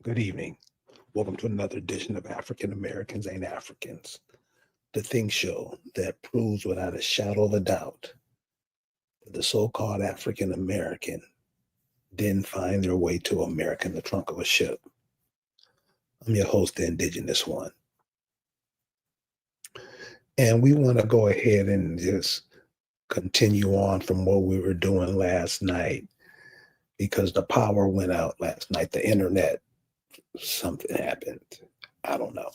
Good evening. Welcome to another edition of African Americans Ain't Africans, the Think Show that proves without a shadow of a doubt that the so called African American didn't find their way to America in the trunk of a ship. I'm your host, the Indigenous One. And we want to go ahead and just continue on from what we were doing last night because the power went out last night, the internet, something happened. I don't know.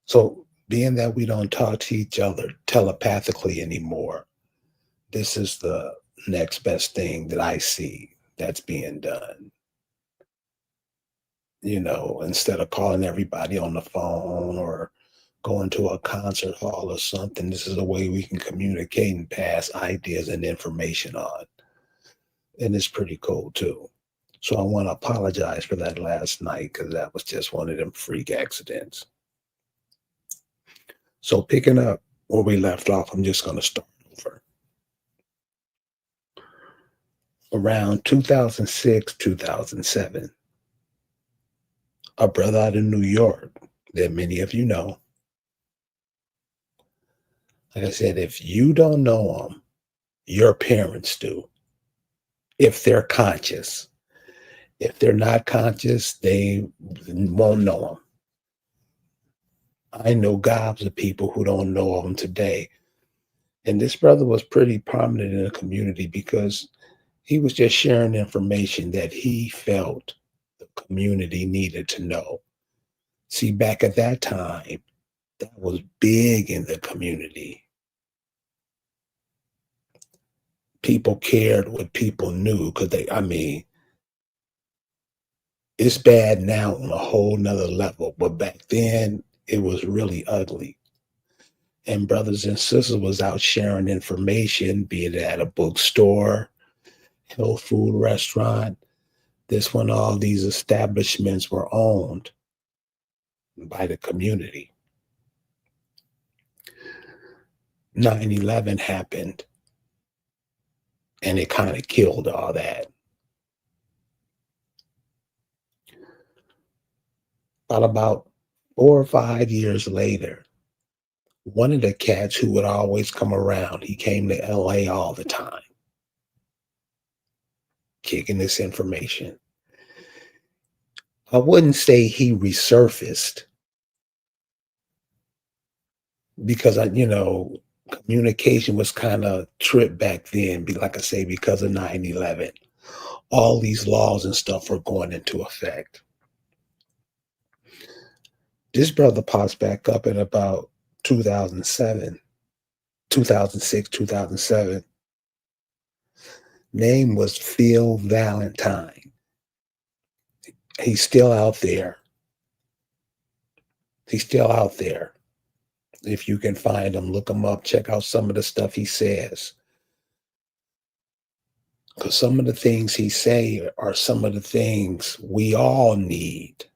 So, being that we don't talk to each other telepathically anymore, this is the next best thing that I see that's being done. Instead of calling everybody on the phone or going to a concert hall or something, this is a way we can communicate and pass ideas and information on. And it's pretty cool too. So I want to apologize for that last night because that was just one of them freak accidents. So picking up where we left off, I'm just going to start over. Around 2006, 2007, a brother out of New York that many of you know. Like I said, if you don't know him, your parents do, if they're conscious. If they're not conscious, they won't know him. I know gobs of people who don't know him today. And this brother was pretty prominent in the community because he was just sharing information that he felt the community needed to know. See, back at that time, that was big in the community. People cared what people knew because it's bad now on a whole nother level, but back then it was really ugly. And brothers and sisters was out sharing information, be it at a bookstore, health food restaurant. This when all these establishments were owned by the community. 9/11 happened and it kind of killed all that. But about 4 or 5 years later, one of the cats who would always come around, he came to LA all the time, kicking this information. I wouldn't say he resurfaced because communication was kind of tripped back then, like I say, because of 9/11. All these laws and stuff were going into effect. This brother pops back up in about 2007, 2006, 2007. Name was Phil Valentine. He's still out there. He's still out there. If you can find him, look him up, check out some of the stuff he says. Because some of the things he say are some of the things we all need.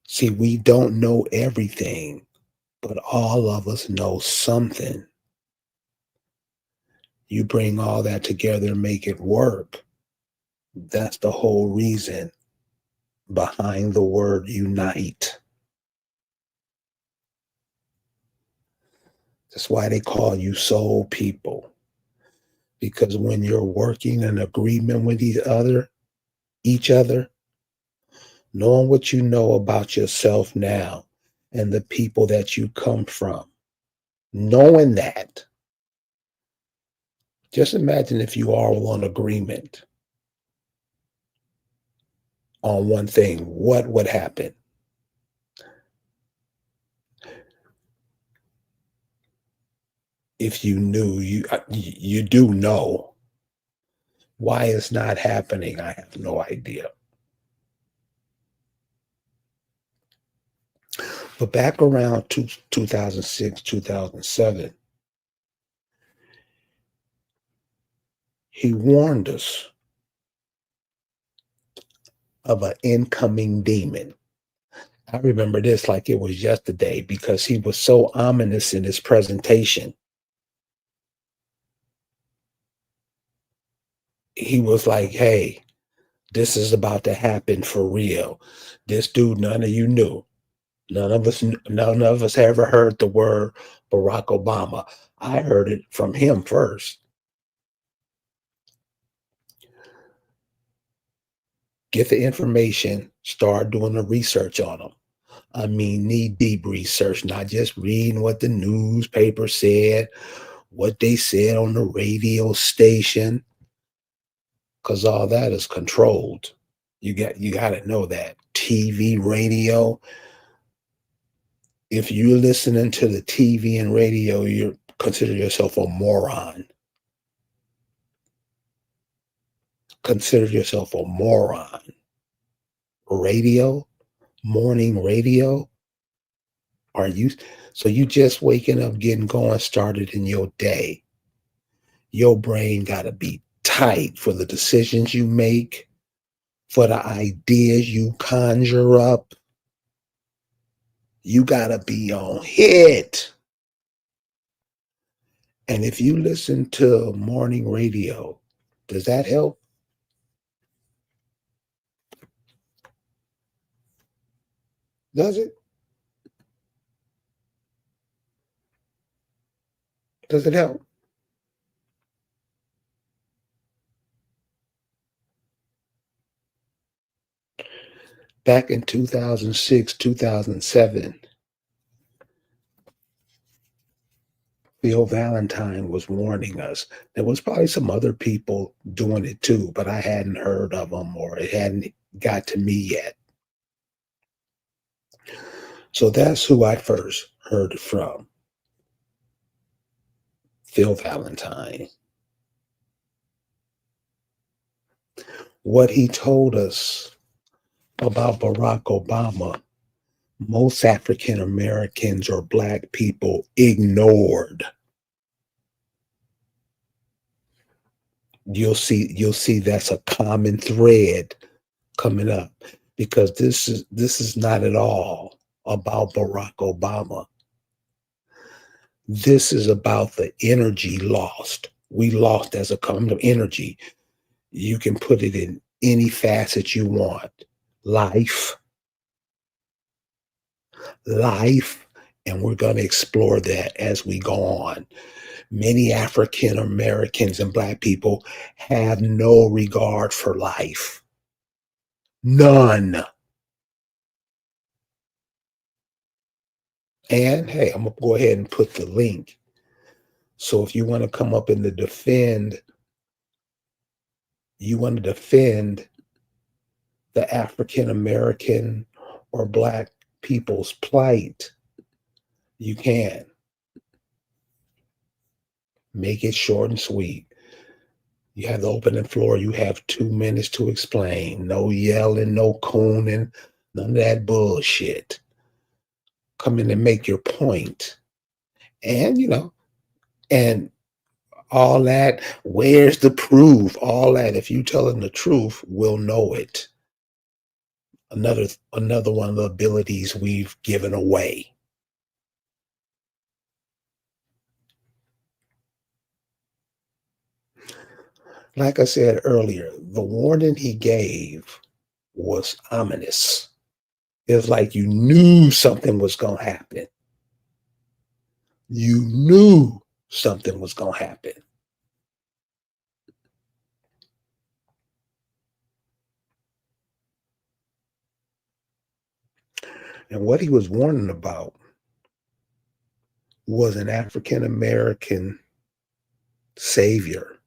See, we don't know everything, but all of us know something. You bring all that together and make it work. That's the whole reason behind the word unite. That's why they call you soul people. Because when you're working in agreement with each other, knowing what you know about yourself now and the people that you come from, knowing that, just imagine if you are all on agreement on one thing, what would happen? If you knew, you do know. Why it's not happening, I have no idea. But back around 2006, 2007, he warned us of an incoming demon. I remember this like it was yesterday because he was so ominous in his presentation. he was like, hey, this is about to happen for real. This dude, none of you knew. None of us ever heard the word Barack Obama. I heard it from him first. Get the information, start doing the research on them. I mean, knee deep research, not just reading what the newspaper said, what they said on the radio station, because all that is controlled. You got to know that TV, radio. If you're listening to the TV and radio, you consider yourself a moron. Consider yourself a moron. Radio, morning radio. Are you so you just waking up, getting going started in your day? Your brain got to be tight for the decisions you make, for the ideas you conjure up. You got to be on hit. And if you listen to morning radio, does that help? Does it? Does it help? Back in 2006, 2007, Phil Valentine was warning us. There was probably some other people doing it too, but I hadn't heard of them or it hadn't got to me yet. So that's who I first heard it from, Phil Valentine. What he told us about Barack Obama, most African Americans or Black people ignored. You'll see that's a common thread coming up because this is not at all about Barack Obama. This is about the energy lost. We lost as a kind of energy. You can put it in any facet you want. Life, life, and we're going to explore that as we go on. Many African Americans and Black people have no regard for life. None. And hey, I'm going to go ahead and put the link. So if you want to come up and defend the African American or Black people's plight, you can. Make it short and sweet. You have the opening floor. You have 2 minutes to explain. No yelling, no cooning, none of that bullshit. Come in and make your point. And, and all that, where's the proof? All that, if you telling the truth, we'll know it. Another one of the abilities we've given away. Like I said earlier, the warning he gave was ominous. It was like you knew something was going to happen. You knew something was going to happen. And what he was warning about was an African American savior,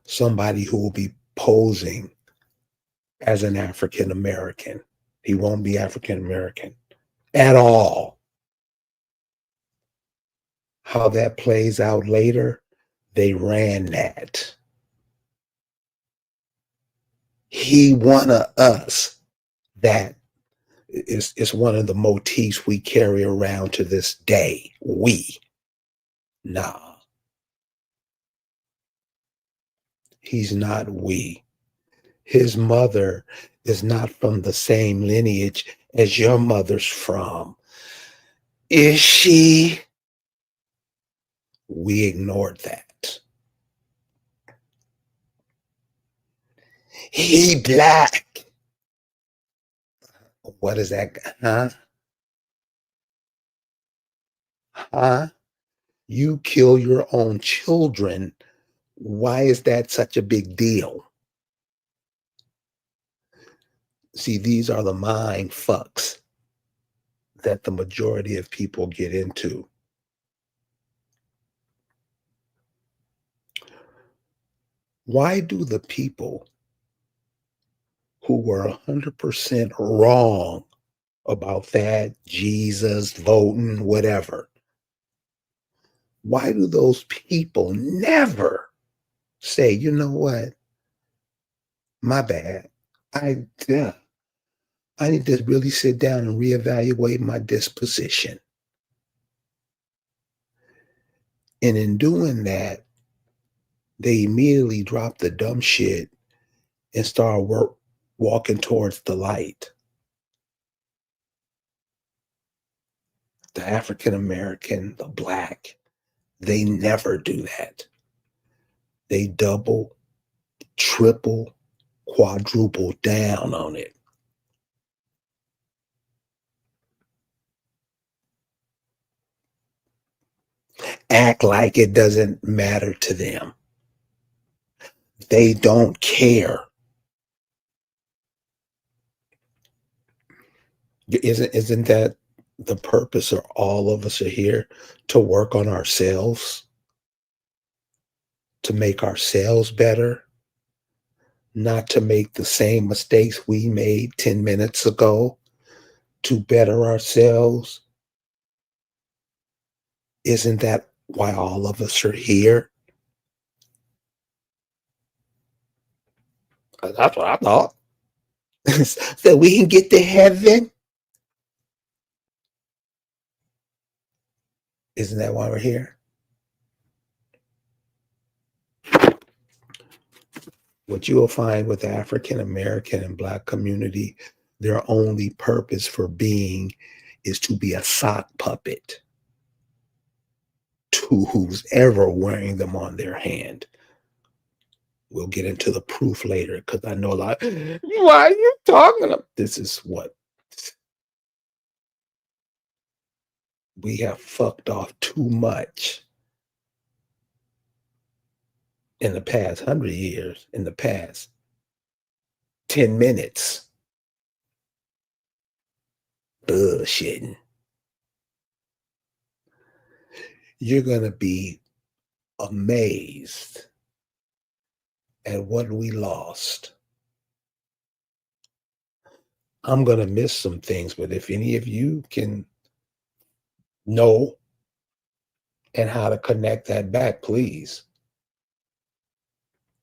somebody who will be posing as an African American. He won't be African American at all. How that plays out later, they ran that. He wanted us. That is one of the motifs we carry around to this day. Nah, he's not we. His mother is not from the same lineage as your mother's from. Is she? We ignored that. He black. What is that? Huh? Huh? You kill your own children. Why is that such a big deal? See, these are the mind fucks that the majority of people get into. Why do the people who were 100% wrong about that, Jesus, voting, whatever, why do those people never say, you know what, my bad. Yeah, I need to really sit down and reevaluate my disposition. And in doing that, they immediately drop the dumb shit and start walking towards the light. The African American, the black, they never do that. They double, triple, quadruple down on it. Act like it doesn't matter to them. They don't care. Isn't that the purpose of all of us are here to work on ourselves, to make ourselves better, not to make the same mistakes we made 10 minutes ago, to better ourselves? Isn't that why all of us are here? That's what I thought. So we can get to heaven. Isn't that why we're here? What you will find with the African American and Black community, their only purpose for being is to be a sock puppet to who's ever wearing them on their hand. We'll get into the proof later because I know a lot. Why are you talking about? This is what we have fucked off too much in the past 100 years, in the past 10 minutes. Bullshitting. You're going to be amazed at what we lost. I'm going to miss some things, but if any of you can know and how to connect that back, please.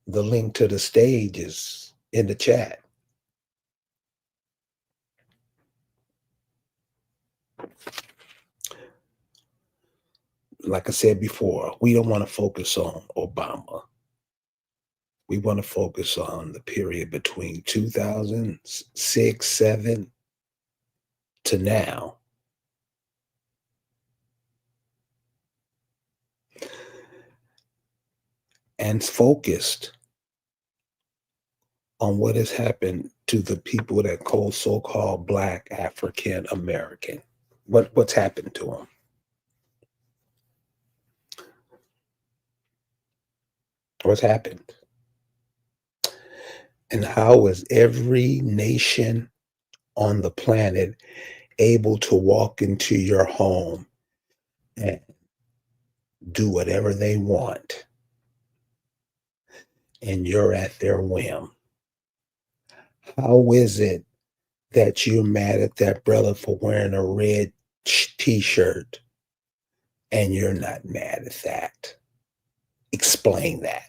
The link to the stage is in the chat. Like I said before, we don't want to focus on Obama. We want to focus on the period between 2006, 7 to now. And focused on what has happened to the people that call so-called Black African American. What's happened to them? What's happened? And how is every nation on the planet able to walk into your home and do whatever they want, and you're at their whim? How is it that you're mad at that brother for wearing a red t-shirt and you're not mad at that? Explain that.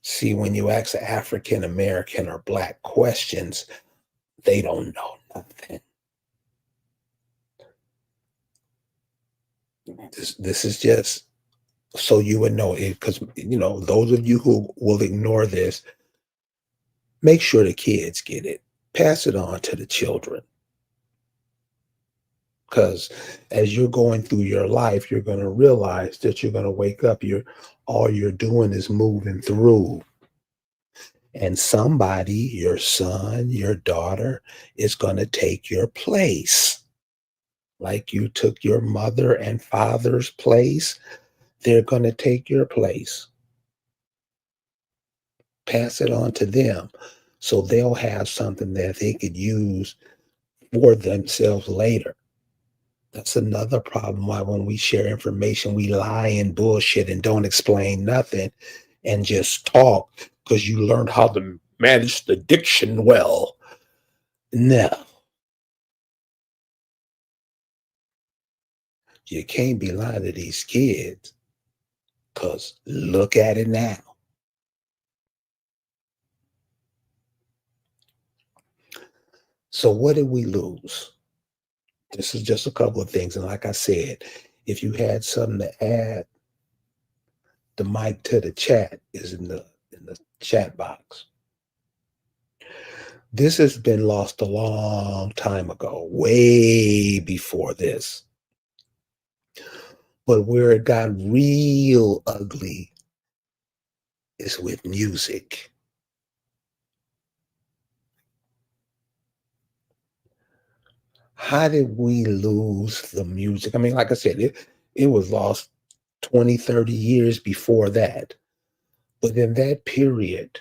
See, when you ask African American or Black questions, they don't know nothing. This is just so you would know it, because those of you who will ignore this, make sure the kids get it. Pass it on to the children. Because as you're going through your life, you're going to realize that you're going to wake up. All you're doing is moving through, and somebody, your son, your daughter, is going to take your place. Like you took your mother and father's place, they're going to take your place. Pass it on to them so they'll have something that they could use for themselves later. That's another problem why when we share information, we lie and bullshit and don't explain nothing and just talk because you learned how to manage the diction well. No, you can't be lying to these kids because look at it now. So, what did we lose? This is just a couple of things. And like I said, if you had something to add, the mic to the chat is in the chat box. This has been lost a long time ago, way before this. But where it got real ugly is with music. How did we lose the music? I mean, like I said, it was lost 20, 30 years before that. But in that period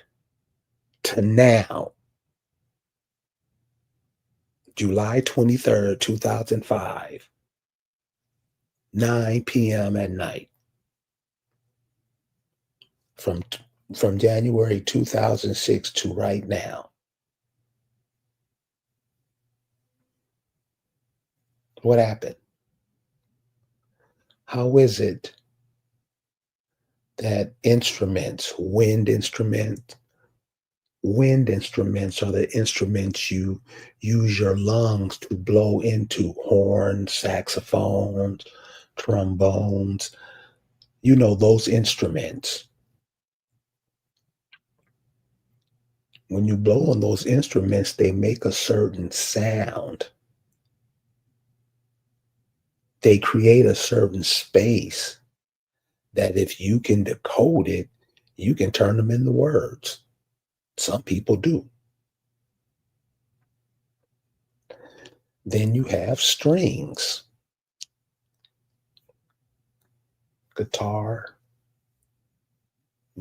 to now, July 23rd, 2005, 9 p.m. at night, from from January 2006 to right now. What happened? How is it that wind instruments are the instruments you use your lungs to blow into, horns, saxophones, trombones, those instruments. When you blow on those instruments, they make a certain sound. They create a certain space that if you can decode it, you can turn them into words. Some people do. Then you have strings, guitar,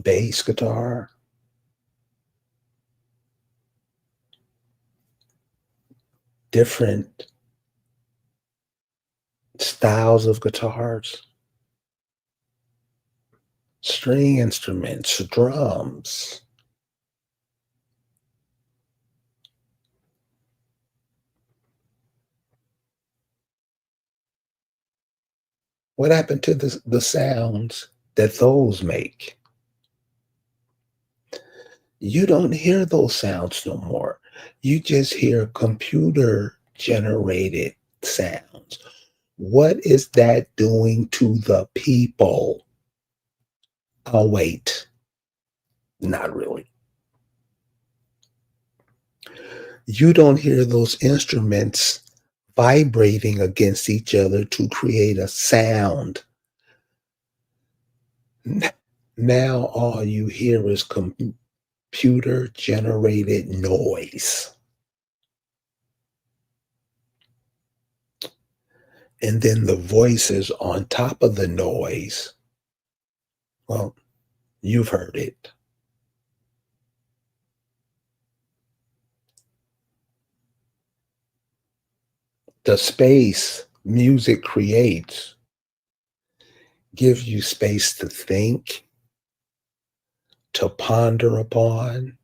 bass guitar, different styles of guitars, string instruments, drums. What happened to the sounds that those make? You don't hear those sounds no more. You just hear computer generated sounds. What is that doing to the people? I'll wait. Not really. You don't hear those instruments vibrating against each other to create a sound. Now all you hear is computer generated noise. And then the voices on top of the noise. Well, you've heard it. The space music creates gives you space to think, to ponder upon.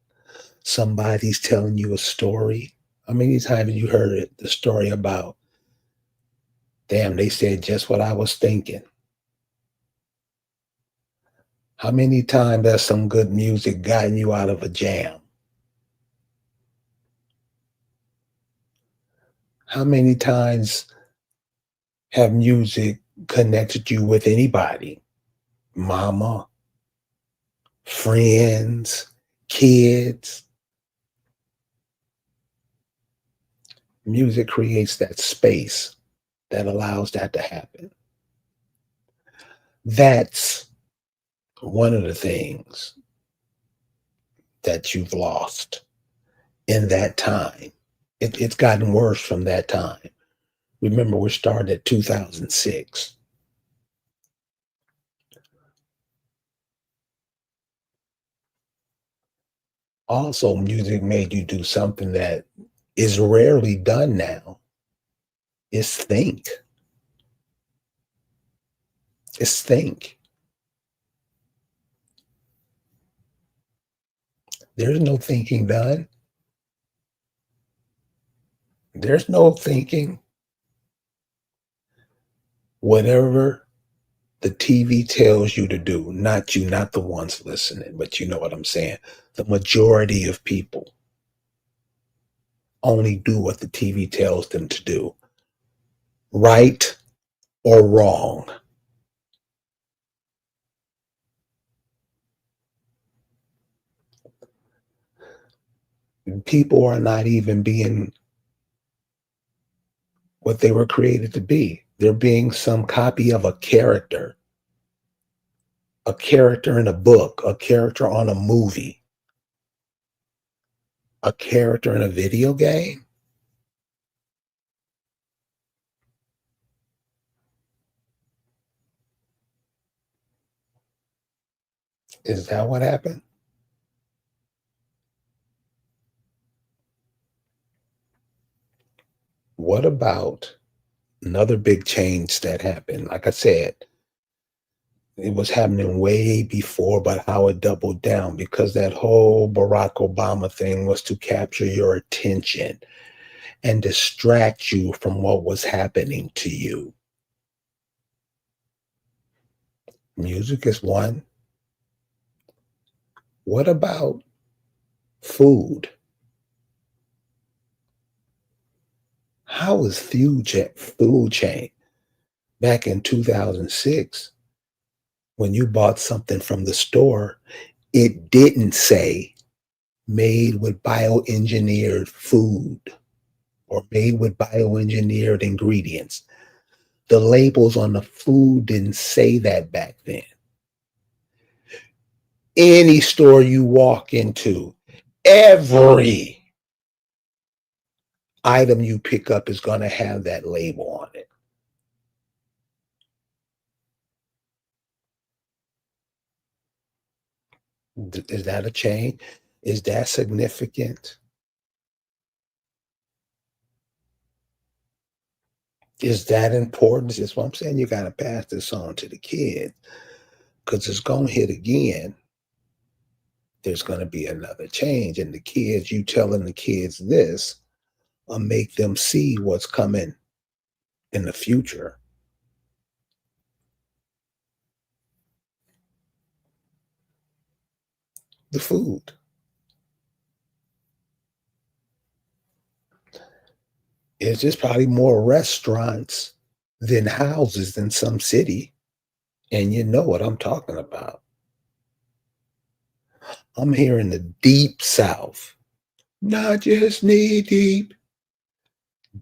Somebody's telling you a story. How many times have you heard it? The story about, damn, they said just what I was thinking. How many times has some good music gotten you out of a jam? How many times have music connected you with anybody? Mama, friends, kids. Music creates that space. that allows that to happen. That's one of the things that you've lost in that time. It's gotten worse from that time. Remember, we started at 2006. Also, music made you do something that is rarely done now, is think. Is think. There's no thinking done. There's no thinking. Whatever the TV tells you to do, not you, not the ones listening, but you know what I'm saying. The majority of people only do what the TV tells them to do, right or wrong. People are not even being what they were created to be. They're being some copy of a character in a book, a character on a movie, a character in a video game. Is that what happened? What about another big change that happened? Like I said, it was happening way before, but how it doubled down because that whole Barack Obama thing was to capture your attention and distract you from what was happening to you. Music is one. What about food? How was food chain back in 2006 when you bought something from the store? It didn't say made with bioengineered food or made with bioengineered ingredients. The labels on the food didn't say that back then. Any store you walk into, every item you pick up is going to have that label on it. Is that a change? Is that significant? Is that important? That's what I'm saying. You got to pass this on to the kids because it's going to hit again. There's going to be another change. And the kids, you telling the kids this will make them see what's coming in the future. The food. It's just probably more restaurants than houses in some city. And you know what I'm talking about. I'm here in the deep South, not just knee deep,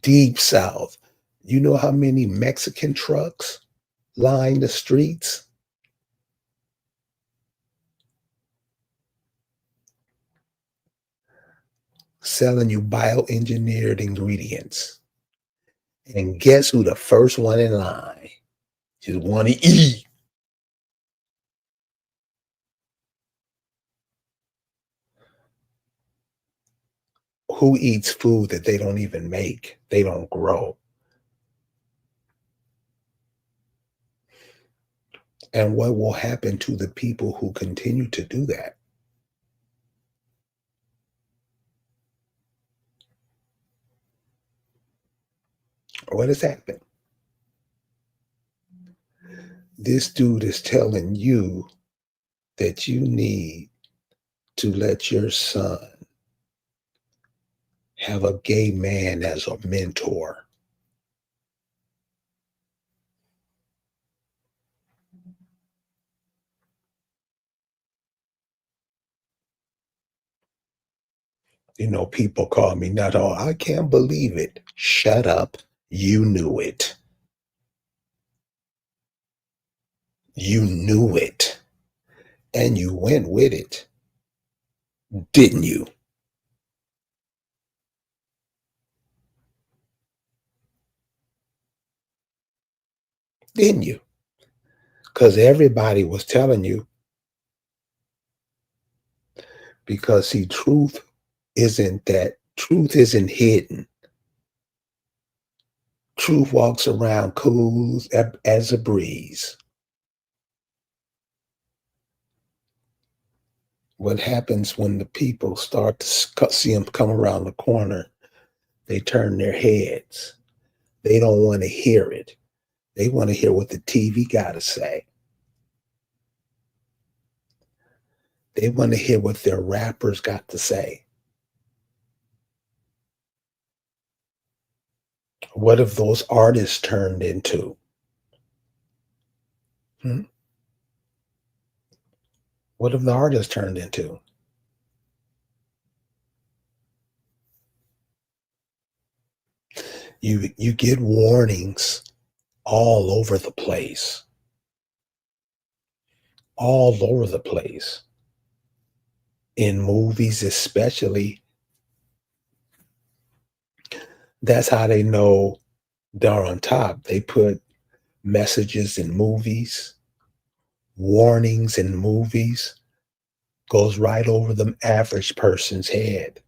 deep South. You know how many Mexican trucks line the streets? Selling you bioengineered ingredients. And guess who the first one in line? Just want to eat. Who eats food that they don't even make? They don't grow. And what will happen to the people who continue to do that? What has happened? This dude is telling you that you need to let your son have a gay man as a mentor. You know, people call me not all, I can't believe it. Shut up. You knew it. You knew it and you went with it, didn't you? Didn't you? Because everybody was telling you, because see, truth isn't hidden. Truth walks around cool as a breeze. What happens when the people start to see them come around the corner? They turn their heads. They don't want to hear it. They want to hear what the TV got to say. They want to hear what their rappers got to say. What have those artists turned into? Hmm? What have the artists turned into? You get warnings all over the place. All over the place. In movies, especially, that's how they know they're on top. They put messages in movies, warnings in movies, goes right over the average person's head.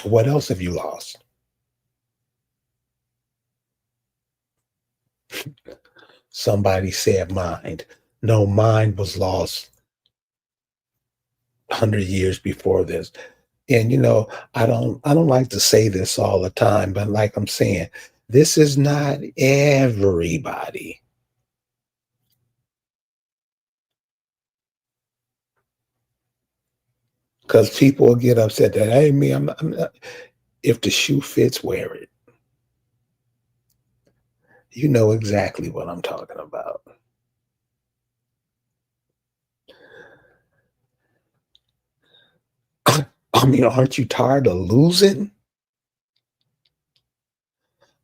What else have you lost? Somebody said mind. No, mind was lost 100 years before this. And I don't like to say this all the time, but like I'm saying, this is not everybody. Because people will get upset that, hey, me, I'm not. If the shoe fits, wear it. You know exactly what I'm talking about. I mean, aren't you tired of losing?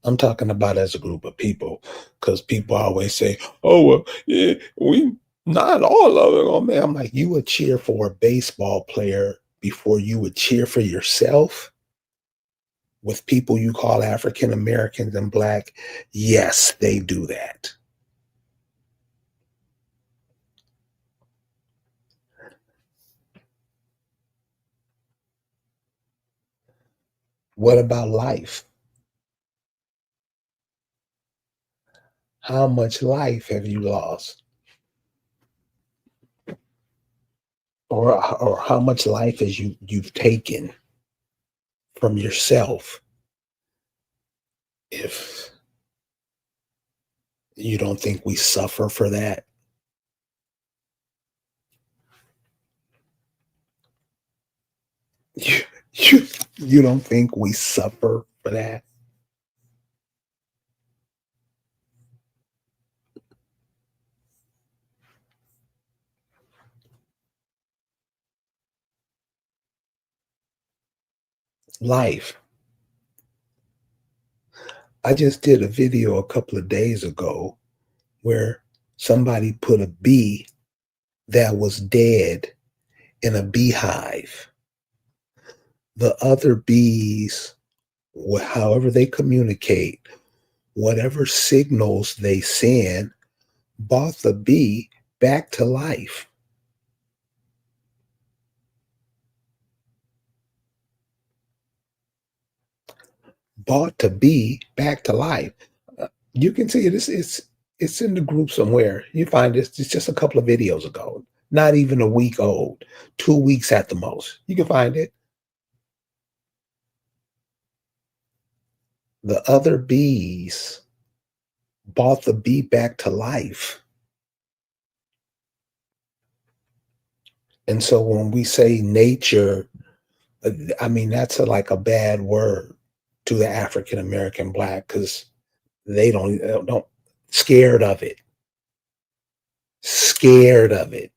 I'm talking about as a group of people, because people always say, "Oh, well, yeah, we not all of it." Oh man, I'm like, you would cheer for a baseball player before you would cheer for yourself with people you call African Americans and black. Yes, they do that. What about life? How much life have you lost? Or how much life has you've taken from yourself if you don't think we suffer for that? You you you don't think we suffer for that? Life. I just did a video a couple of days ago where somebody put a bee that was dead in a beehive. The other bees, however they communicate, whatever signals they send, brought the bee back to life. Brought the bee back to life. You can see it. It's in the group somewhere. You find this. It's just a couple of videos ago, not even a week old, 2 weeks at the most. You can find it. The other bees brought the bee back to life. And so when we say nature, I mean that's like a bad word to the African American black because they don't scared of it, scared of it.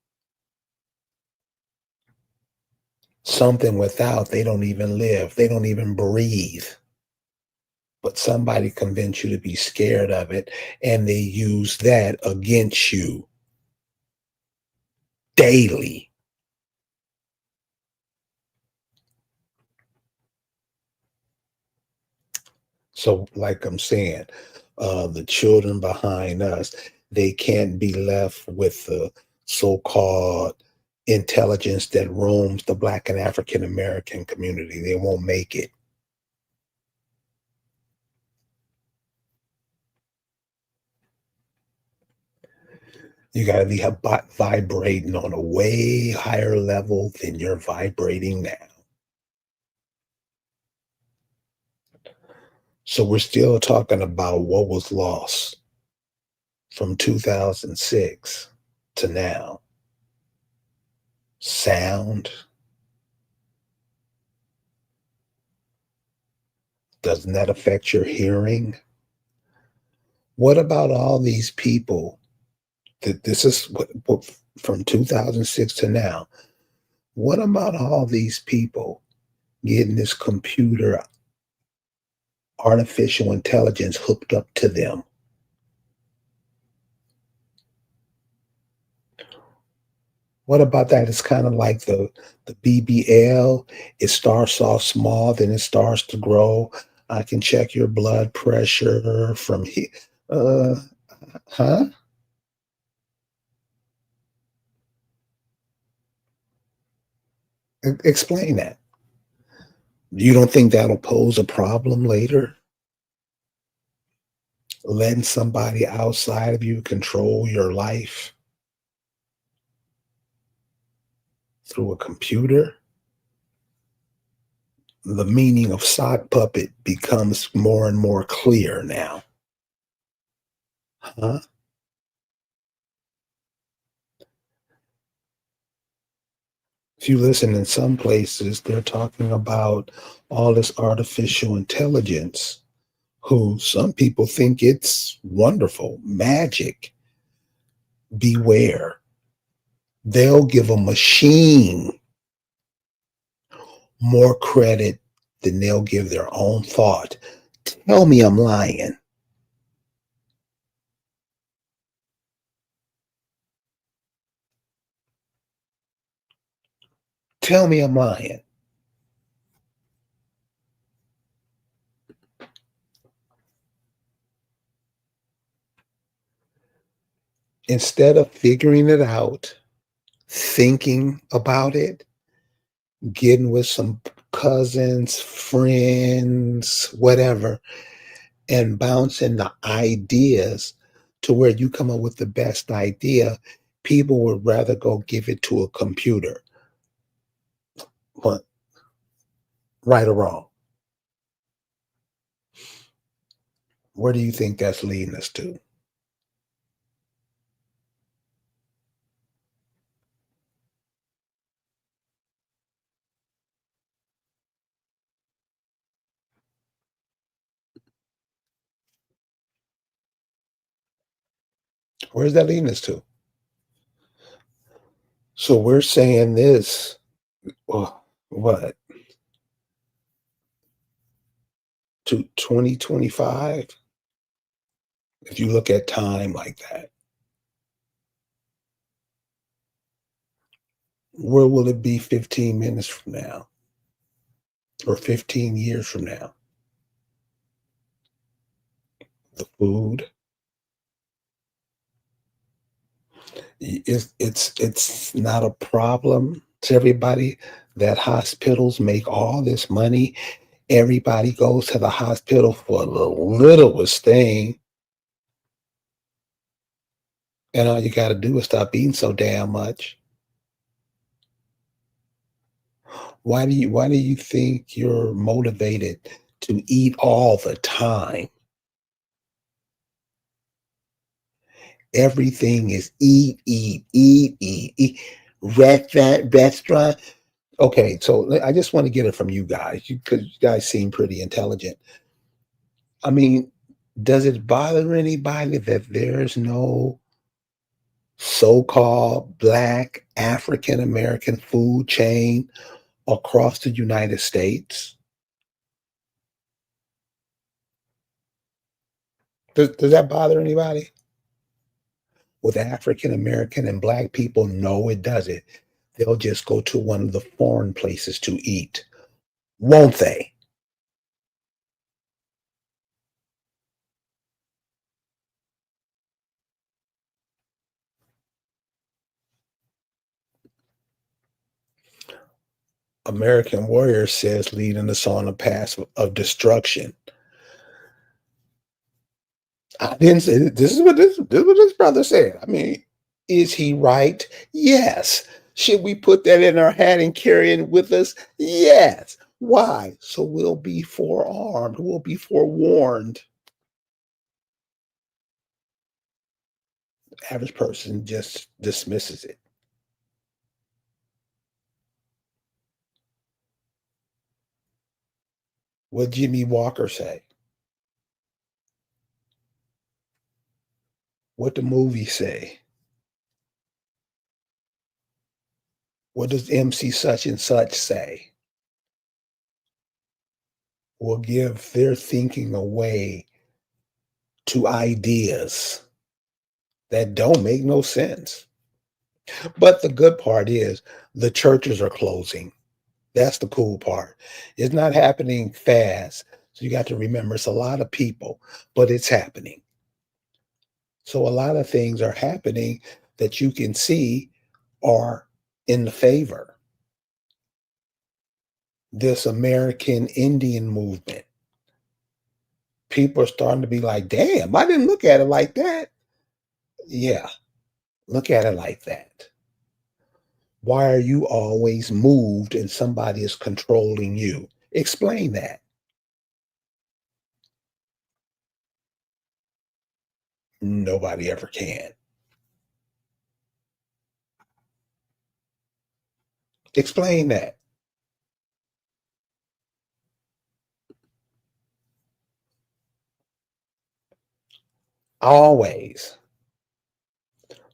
Something without they don't even live, they don't even breathe. but somebody convinced you to be scared of it, and they use that against you daily. So, like I'm saying, the children behind us, they can't be left with the so-called intelligence that roams the Black and African American community. They won't make it. You got to be vibrating on a way higher level than you're vibrating now. So we're still talking about what was lost from 2006 to now. Sound, doesn't that affect your hearing? What about all these people that this is what from 2006 to now? What about all these people getting this computer artificial intelligence hooked up to them? What about that? It's kind of like the BBL. It starts off small, then it starts to grow. I can check your blood pressure from here. Uh, huh? Explain that. You don't think that'll pose a problem later? Letting somebody outside of you control your life through a computer? The meaning of sock puppet becomes more and more clear now. Huh? If you listen in some places, they're talking about all this artificial intelligence, who some people think it's wonderful, magic. Beware. They'll give a machine more credit than they'll give their own thought. Tell me I'm lying. Tell me I'm lying. Instead of figuring it out, thinking about it, getting with some cousins, friends, whatever, and bouncing the ideas to where you come up with the best idea, people would rather go give it to a computer. What, right or wrong? Where do you think that's leading us to? Where's that leading us to? So we're saying this, well, what, to 2025? If you look at time like that, where will it be 15 minutes from now or 15 years from now? The food, it's not a problem to everybody that hospitals make all this money. Everybody goes to the hospital for the littlest thing, and all you got to do is stop eating so damn much. Why do you think you're motivated to eat all the time? Everything is eat, eat, eat, eat, eat. Restaurant. Okay, so I just want to get it from you guys because you guys seem pretty intelligent. I mean, does it bother anybody that there's no so-called Black African American food chain across the United States? Does that bother anybody? With African American and black people, no, it doesn't. They'll just go to one of the foreign places to eat, won't they? American Warrior says, leading us on a path of destruction. I didn't say this is what this brother said. I mean, is he right? Yes. Should we put that in our hat and carry it with us? Yes. Why? So we'll be forearmed. We'll be forewarned. The average person just dismisses it. What Jimmy Walker say? What the movie say? What does MC such and such say? Will give their thinking away to ideas that don't make no sense. But the good part is the churches are closing. That's the cool part. It's not happening fast. So you got to remember it's a lot of people, but it's happening. So a lot of things are happening that you can see are in the favor. This American Indian movement. People are starting to be like, damn, I didn't look at it like that. Yeah, look at it like that. Why are you always moved and somebody is controlling you? Explain that. Nobody ever can. Explain that. Always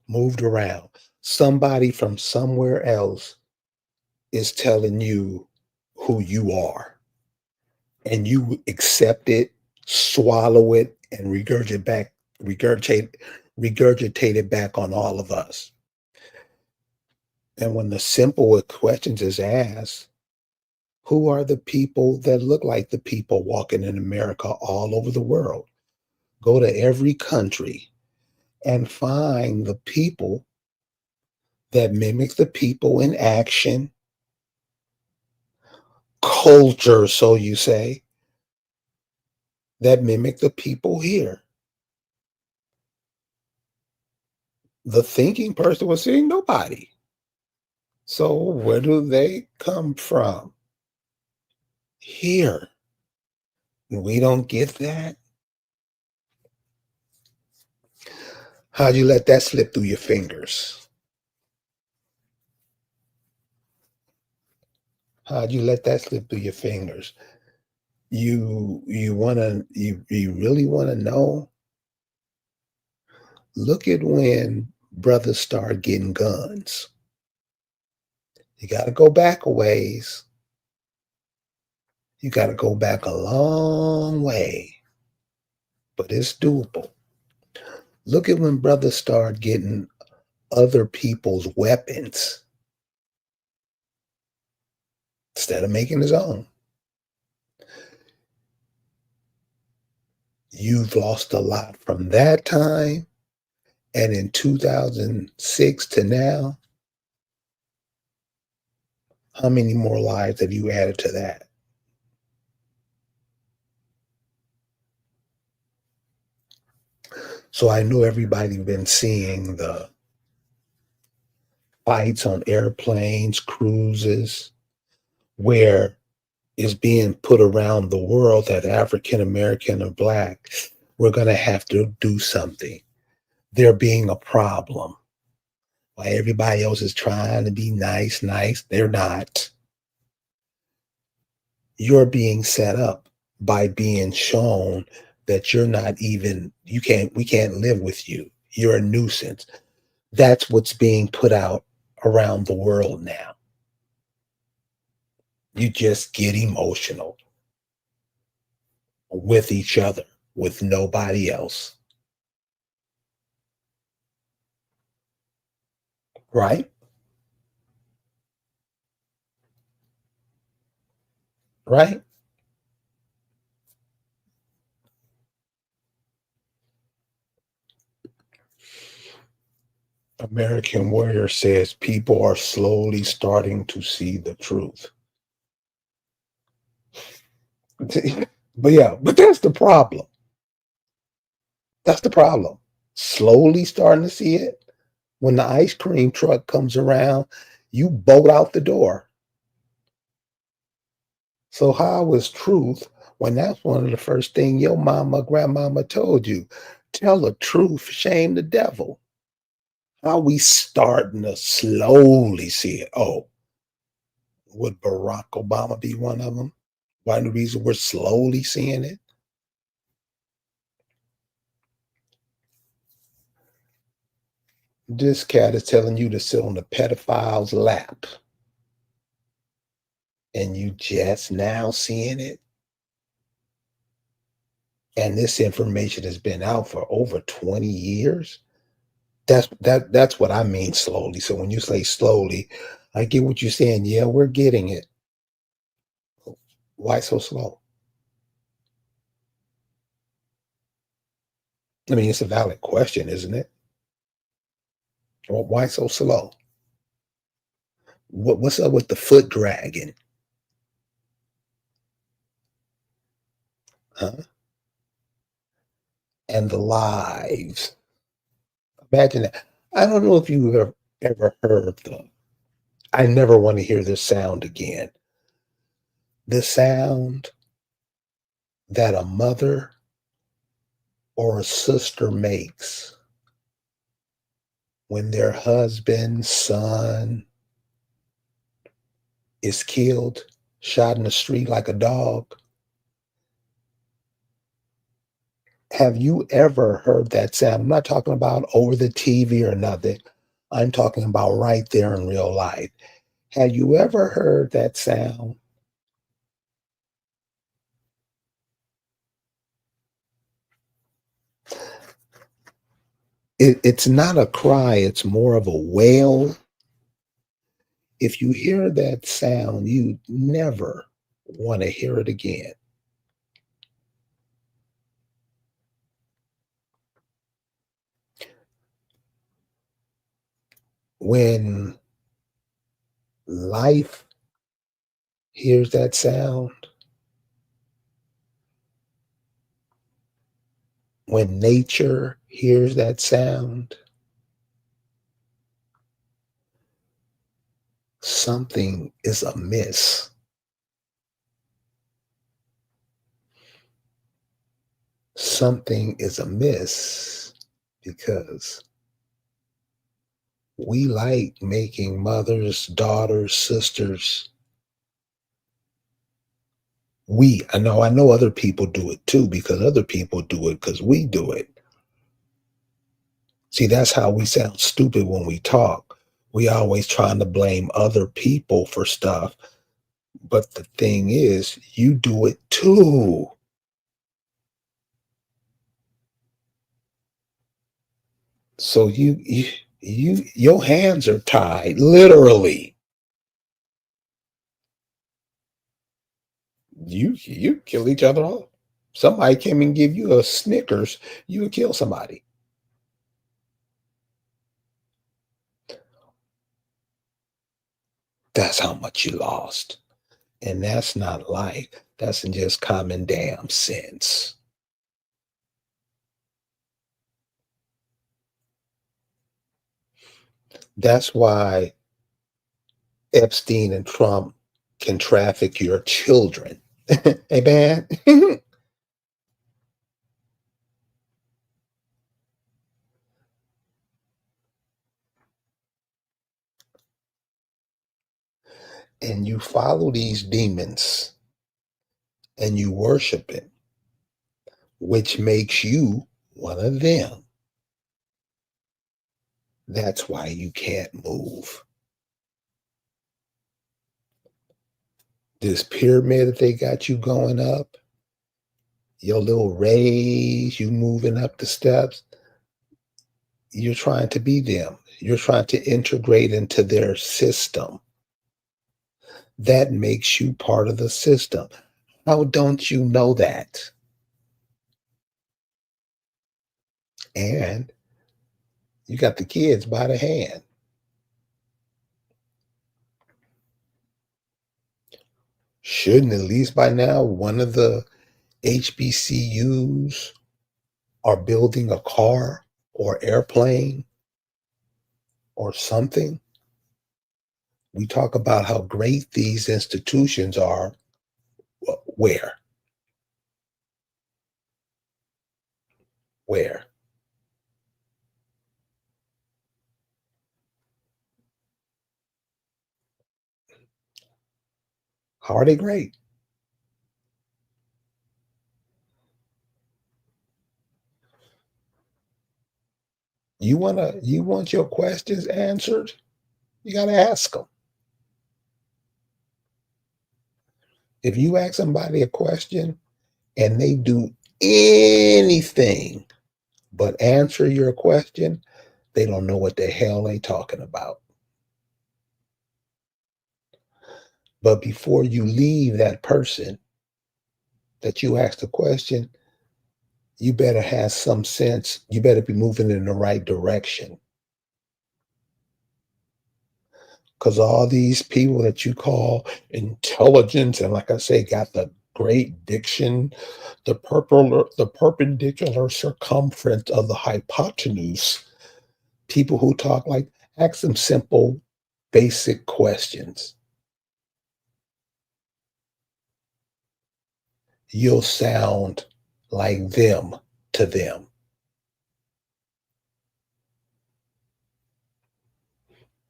moved around. Somebody from somewhere else is telling you who you are, and you accept it, swallow it, and regurgitate, regurgitate it back on all of us. And when the simple questions is asked, who are the people that look like the people walking in America all over the world? Go to every country and find the people that mimic the people in action, culture, so you say, that mimic the people here. The thinking person was saying nobody. So where do they come from? Here. We don't get that. How'd you let that slip through your fingers? How'd you let that slip through your fingers? You really wanna know? Look at when brothers start getting guns. You gotta go back a ways. You gotta go back a long way, but it's doable. Look at when brothers start getting other people's weapons instead of making his own. You've lost a lot from that time. And in 2006 to now, how many more lives have you added to that? So I know everybody been seeing the fights on airplanes, cruises, where it's being put around the world that African American or black, we're going to have to do something. They're being a problem. While everybody else is trying to be nice, they're not. You're being set up by being shown that you're not even, we can't live with you. You're a nuisance. That's what's being put out around the world now. You just get emotional with each other. with nobody else. Right? Right? American Warrior says people are slowly starting to see the truth. But yeah, but that's the problem. That's the problem. Slowly starting to see it. When the ice cream truck comes around, you bolt out the door. So how is truth when that's one of the first thing your mama, grandmama told you? Tell the truth, shame the devil. How we starting to slowly see it? Oh, would Barack Obama be one of them? One of the reasons we're slowly seeing it? This cat is telling you to sit on the pedophile's lap, and you just now seeing it. And this information has been out for over 20 years. That's what I mean slowly. So when you say slowly, I get what you're saying. Yeah, we're getting it. Why so slow? I mean, it's a valid question, isn't it? Well, why so slow? What's up with the foot dragging? Huh? And the lives. Imagine that. I don't know if you've ever heard the. I never want to hear this sound again. The sound that a mother or a sister makes when their husband, son is killed, shot in the street like a dog. Have you ever heard that sound? I'm not talking about over the TV or nothing. I'm talking about right there in real life. Have you ever heard that sound? It's not a cry, it's more of a wail. If you hear that sound, you never want to hear it again. When life hears that sound, when nature hears that sound, something is amiss. Something is amiss because we like making mothers, daughters, sisters. I know other people do it too because other people do it because we do it. See, that's how we sound stupid when we talk. We always trying to blame other people for stuff. But the thing is, you do it too. So your hands are tied, literally. You kill each other off. Somebody came and give you a Snickers, you would kill somebody. That's how much you lost. And that's not life. That's just common damn sense. That's why Epstein and Trump can traffic your children. Hey man. And you follow these demons and you worship it, which makes you one of them. That's why you can't move. This pyramid that they got you going up, Your little raise, you moving up the steps, you're trying to be them. You're trying to integrate into their system. That makes you part of the system. How don't you know that? And you got the kids by the hand. Shouldn't at least by now one of the HBCUs are building a car or airplane or something? We talk about how great these institutions are. Where? Where? How are they great? You want your questions answered? You got to ask them. If you ask somebody a question and they do anything but answer your question, they don't know what the hell they talking about. But before you leave that person that you asked the question, you better have some sense. You better be moving in the right direction. Because all these people that you call intelligent and, like I say, got the great diction, the perpendicular circumference of the hypotenuse, people who talk like, ask them simple, basic questions. You'll sound like them to them.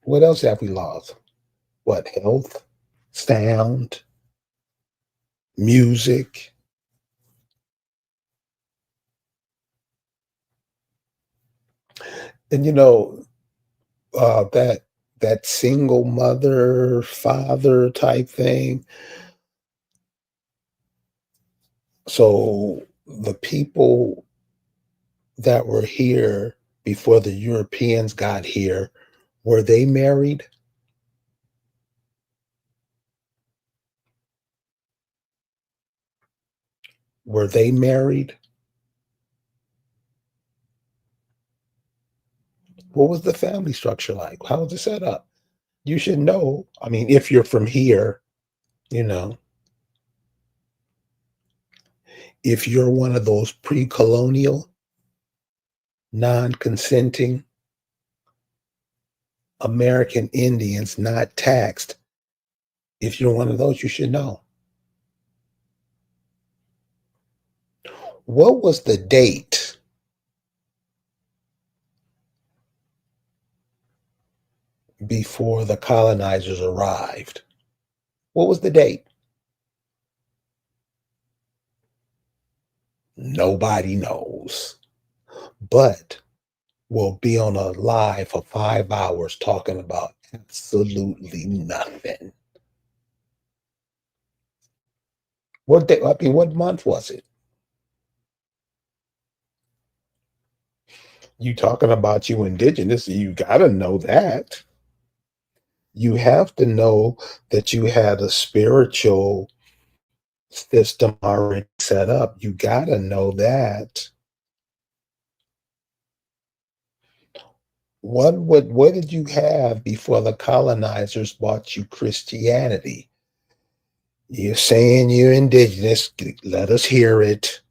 What else have we lost? What, health, sound, music? And that single mother, father type thing. So the people that were here before the Europeans got here, were they married? Were they married? What was the family structure like? How was it set up? You should know. I mean, if you're from here, you know, if you're one of those pre colonial, non consenting American Indians not taxed, if you're one of those, you should know. What was the date before the colonizers arrived? What was the date? Nobody knows. But we'll be on a live for 5 hours talking about absolutely nothing. What day? I mean, what month was it? You talking about you indigenous, you got to know that. You have to know that you had a spiritual system already set up. You got to know that. What did you have before the colonizers brought you Christianity? You're saying you're indigenous. Let us hear it.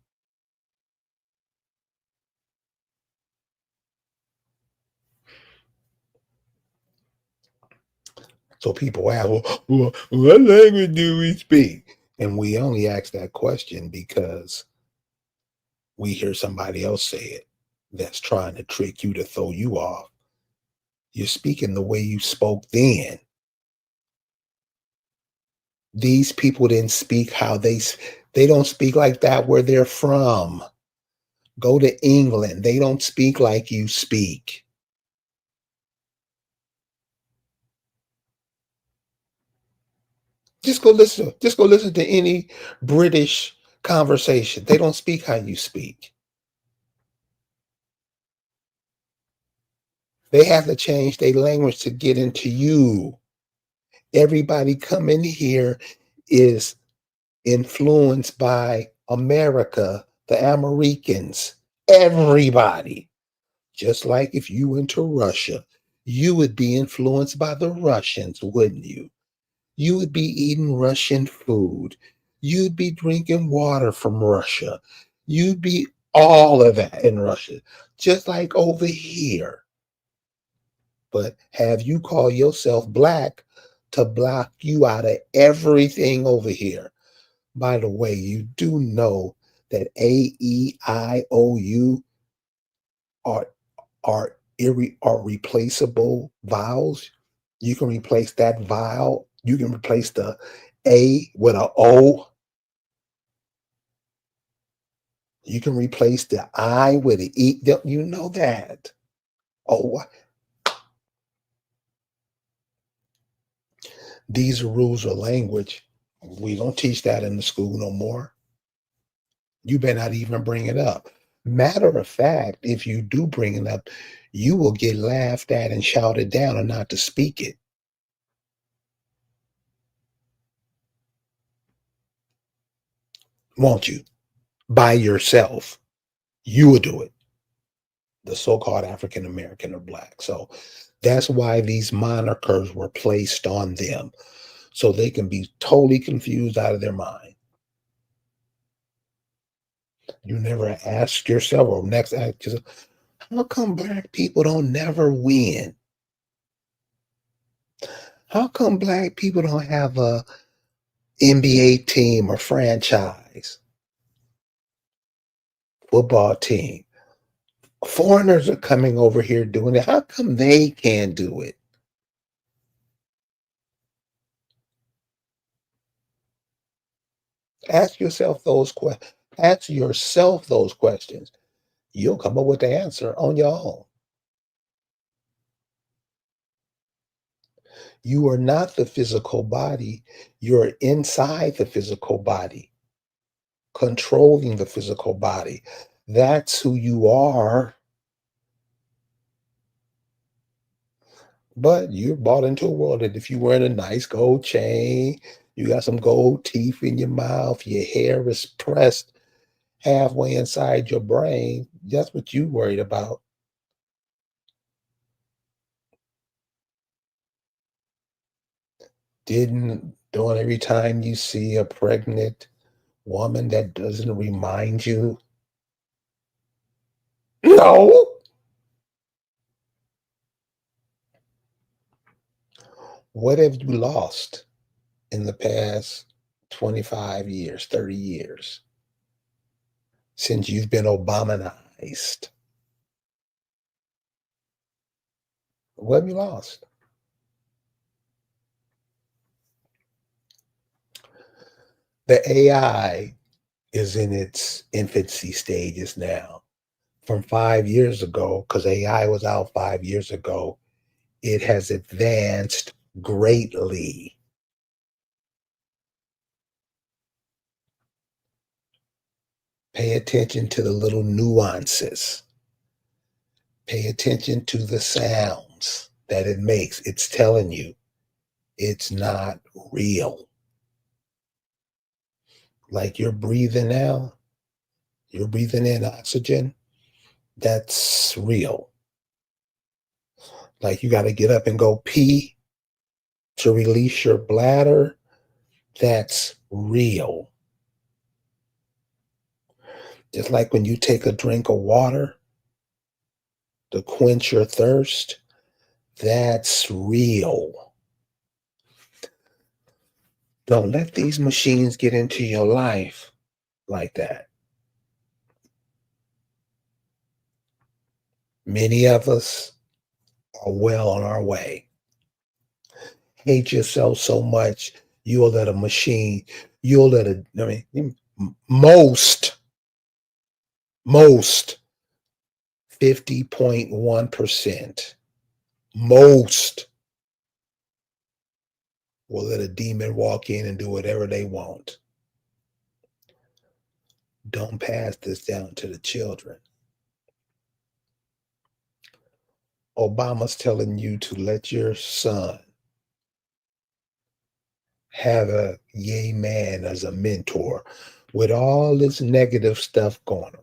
So people ask, well, what language do we speak? And we only ask that question because we hear somebody else say it that's trying to trick you to throw you off. You're speaking the way you spoke then. These people didn't speak how they don't speak like that where they're from. Go to England. They don't speak like you speak. Just go listen to any British conversation. They don't speak how you speak. They have to change their language to get into you. Everybody coming here is influenced by America, the Americans, everybody. Just like if you went to Russia, you would be influenced by the Russians, wouldn't you? You would be eating Russian food. You'd be drinking water from Russia. You'd be all of that in Russia, just like over here. But have you call yourself black to block you out of everything over here? By the way, you do know that A, E, I, O, U are are replaceable vowels. You can replace that vowel. You can replace the A with a O. You can replace the I with an E. You know that. Oh, these are rules of language. We don't teach that in the school no more. You better not even bring it up. Matter of fact, if you do bring it up, you will get laughed at and shouted down and not to speak it. Won't you? By yourself. You will do it. The so-called African American or black. So that's why these monikers were placed on them. So they can be totally confused out of their mind. You never ask yourself, or next ask yourself, how come black people don't never win? How come black people don't have a NBA team or franchise football team? Foreigners are coming over here doing it. How come they can't do it? Ask yourself those questions. Ask yourself those questions. You'll come up with the answer on your own. You are not the physical body. You're inside the physical body, controlling the physical body. That's who you are. But you're bought into a world that if you're wearing a nice gold chain, you got some gold teeth in your mouth, your hair is pressed halfway inside your brain, that's what you worried about. Don't every time you see a pregnant woman that doesn't remind you? No. What have you lost in the past 25 years, 30 years since you've been Obamanized? What have you lost? The AI is in its infancy stages now. From 5 years ago, because AI was out 5 years ago, it has advanced greatly. Pay attention to the little nuances. Pay attention to the sounds that it makes. It's telling you it's not real. Like you're breathing now, you're breathing in oxygen. That's real. Like you got to get up and go pee to release your bladder. That's real. Just like when you take a drink of water to quench your thirst, that's real. Don't let these machines get into your life like that. Many of us are well on our way. Hate yourself so much, you'll let a machine, you'll let a, I mean, most 50.1%, most will let a demon walk in and do whatever they want. Don't pass this down to the children. Obama's telling you to let your son have a yay man as a mentor with all this negative stuff going on.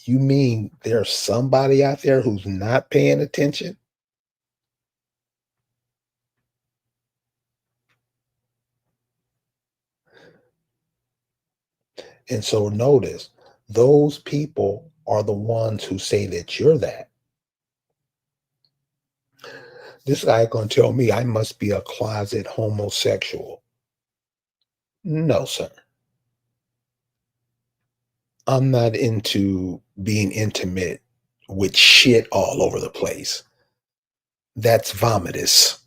You mean there's somebody out there who's not paying attention? And so notice those people are the ones who say that you're that. This guy gonna tell me I must be a closet homosexual. No, sir. I'm not into being intimate with shit all over the place. That's vomitous.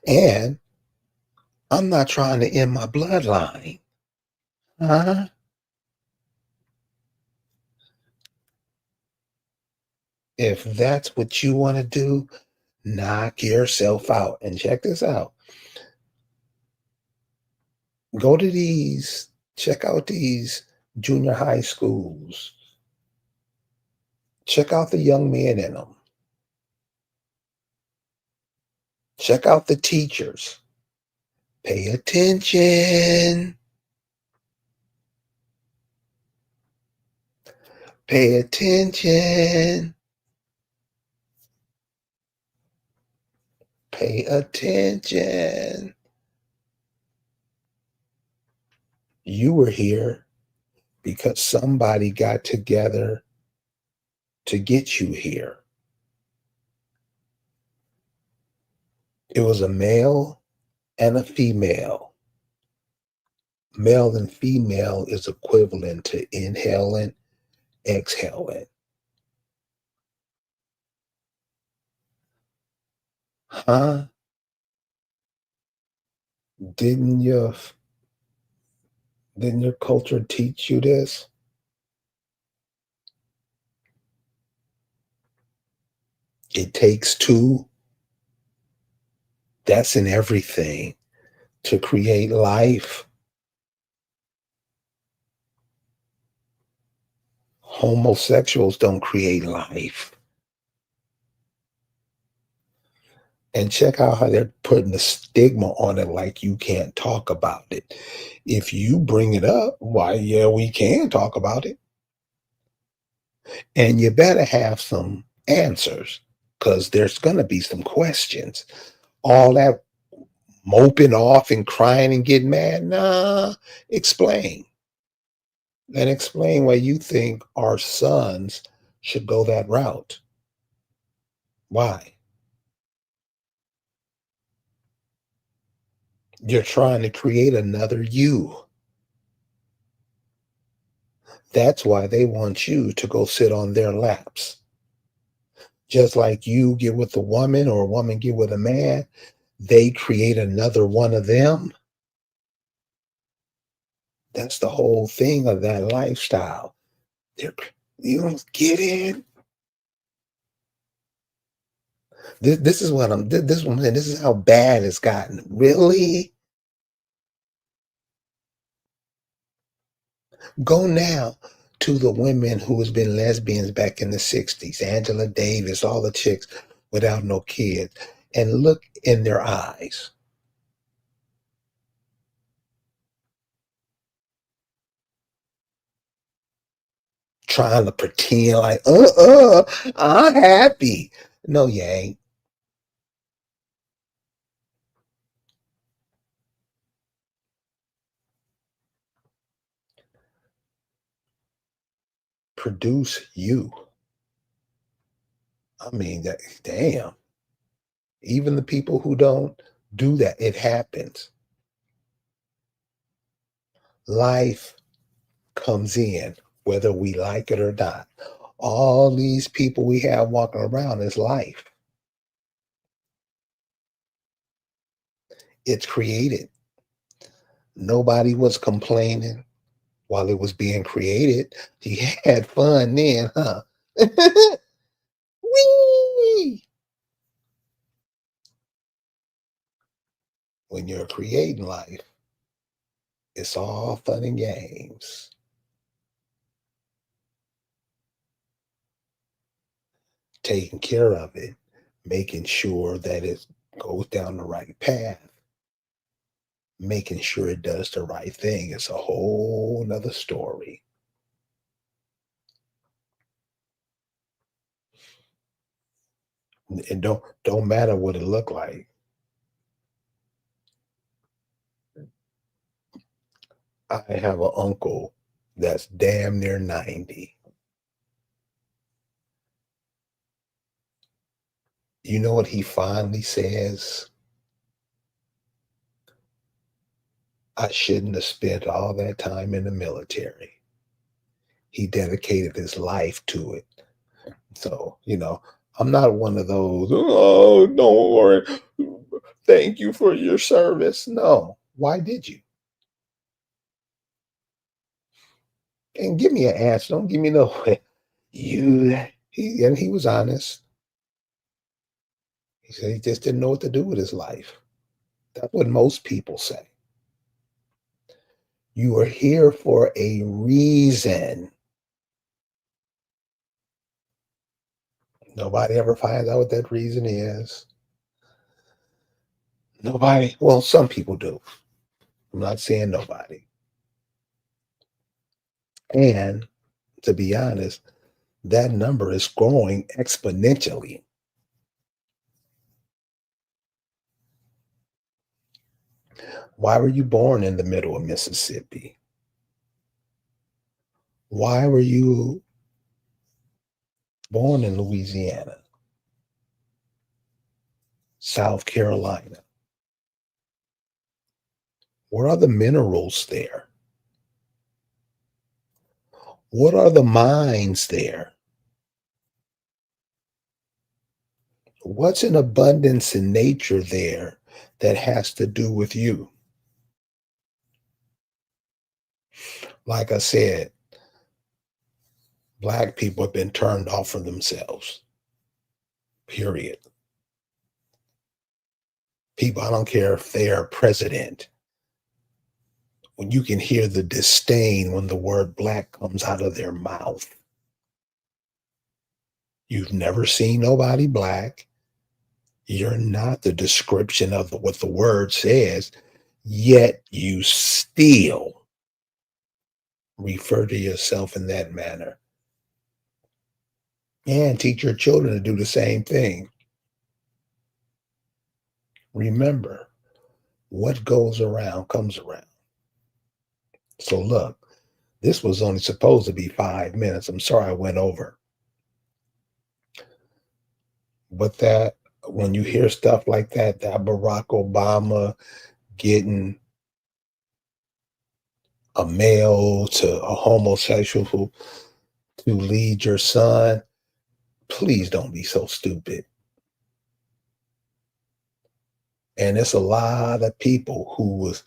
And I'm not trying to end my bloodline. Huh? If that's what you want to do, knock yourself out. And check this out. Go to these, check out these junior high schools. Check out the young men in them. Check out the teachers. Pay attention. Pay attention. Pay attention. You were here because somebody got together to get you here. It was a male and a female. Male and female is equivalent to inhaling, exhaling. Huh? Didn't your didn't your culture teach you this? It takes two. That's in everything to create life. Homosexuals don't create life. And check out how they're putting the stigma on it like you can't talk about it. If you bring it up, why, yeah, we can talk about it. And you better have some answers because there's going to be some questions. All that moping off and crying and getting mad, nah, explain. And explain why you think our sons should go that route. Why? You're trying to create another you. That's why they want you to go sit on their laps. Just like you get with a woman or a woman get with a man, they create another one of them. That's the whole thing of that lifestyle. They're, you don't get it. This is what I'm. This one. This is how bad it's gotten. Really? Go now to the women who has been lesbians back in the 60s, Angela Davis, all the chicks without no kids, and look in their eyes. Trying to pretend like, I'm happy. No, you ain't. Produce you. I mean, that, damn. Even the people who don't do that, it happens. Life comes in, whether we like it or not. All these people we have walking around is life. It's created. Nobody was complaining while it was being created. You had fun then, huh? Whee! When you're creating life, it's all fun and games. Taking care of it, making sure that it goes down the right path, making sure it does the right thing is a whole nother story. It don't matter what it look like. I have an uncle that's damn near 90. You know what he finally says? I shouldn't have spent all that time in the military. He dedicated his life to it. So, I'm not one of those, oh, don't worry. Thank you for your service. No. Why did you? And give me an answer. Don't give me no you he was honest. He said he just didn't know what to do with his life. That's what most people say. You are here for a reason. Nobody ever finds out what that reason is. Nobody, well, some people do. I'm not saying nobody. And to be honest, that number is growing exponentially. Why were you born in the middle of Mississippi? Why were you born in Louisiana, South Carolina? What are the minerals there? What are the mines there? What's in abundance in nature there that has to do with you? Like I said, Black people have been turned off from themselves, period. People, I don't care if they are president, when you can hear the disdain when the word Black comes out of their mouth. You've never seen nobody Black. You're not the description of what the word says, yet you still refer to yourself in that manner. And teach your children to do the same thing. Remember, what goes around comes around. So look, this was only supposed to be 5 minutes. I'm sorry I went over. But that when you hear stuff like that Barack Obama getting a male to a homosexual to lead your son, please don't be so stupid. And it's a lot of people who was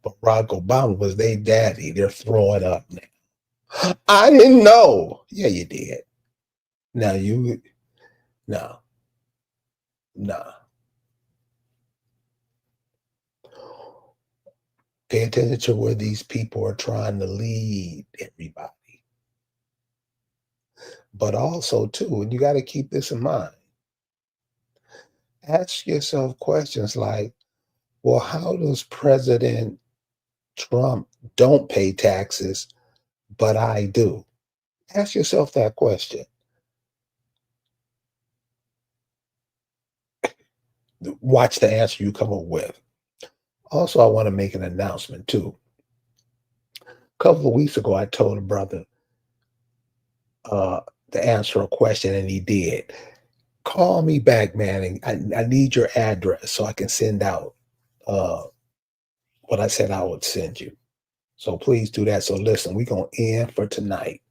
Barack Obama was their daddy. They're throwing up now. I didn't know. Yeah, you did. Now you no, no. Pay attention to where these people are trying to lead everybody. But also, too, and you got to keep this in mind. Ask yourself questions like, well, how does President Trump don't pay taxes, but I do? Ask yourself that question. Watch the answer you come up with. Also, I want to make an announcement too. A couple of weeks ago, I told a brother uh, to answer a question, and he did. Call me back, man, and I need your address so I can send out uh, what I said I would send you. So please do that. So listen, we're going to end for tonight.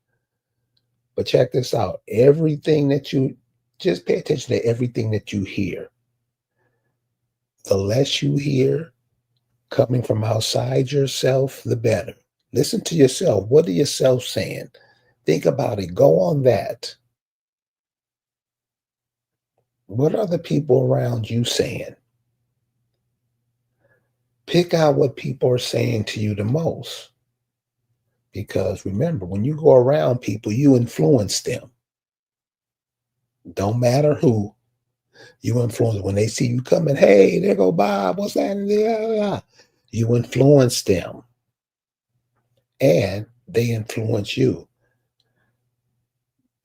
But check this out. Everything that you just pay attention to everything that you hear. The less you hear coming from outside yourself, the better. Listen to yourself. What are yourself saying? Think about it. Go on that. What are the people around you saying? Pick out what people are saying to you the most. Because remember, when you go around people, you influence them. Don't matter who, you influence. When they see you coming, hey, there go Bob, what's that? You influence them and they influence you.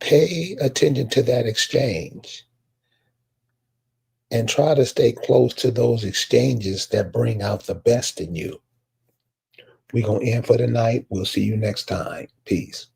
Pay attention to that exchange and try to stay close to those exchanges that bring out the best in you. We're going to end for the night. We'll see you next time. Peace.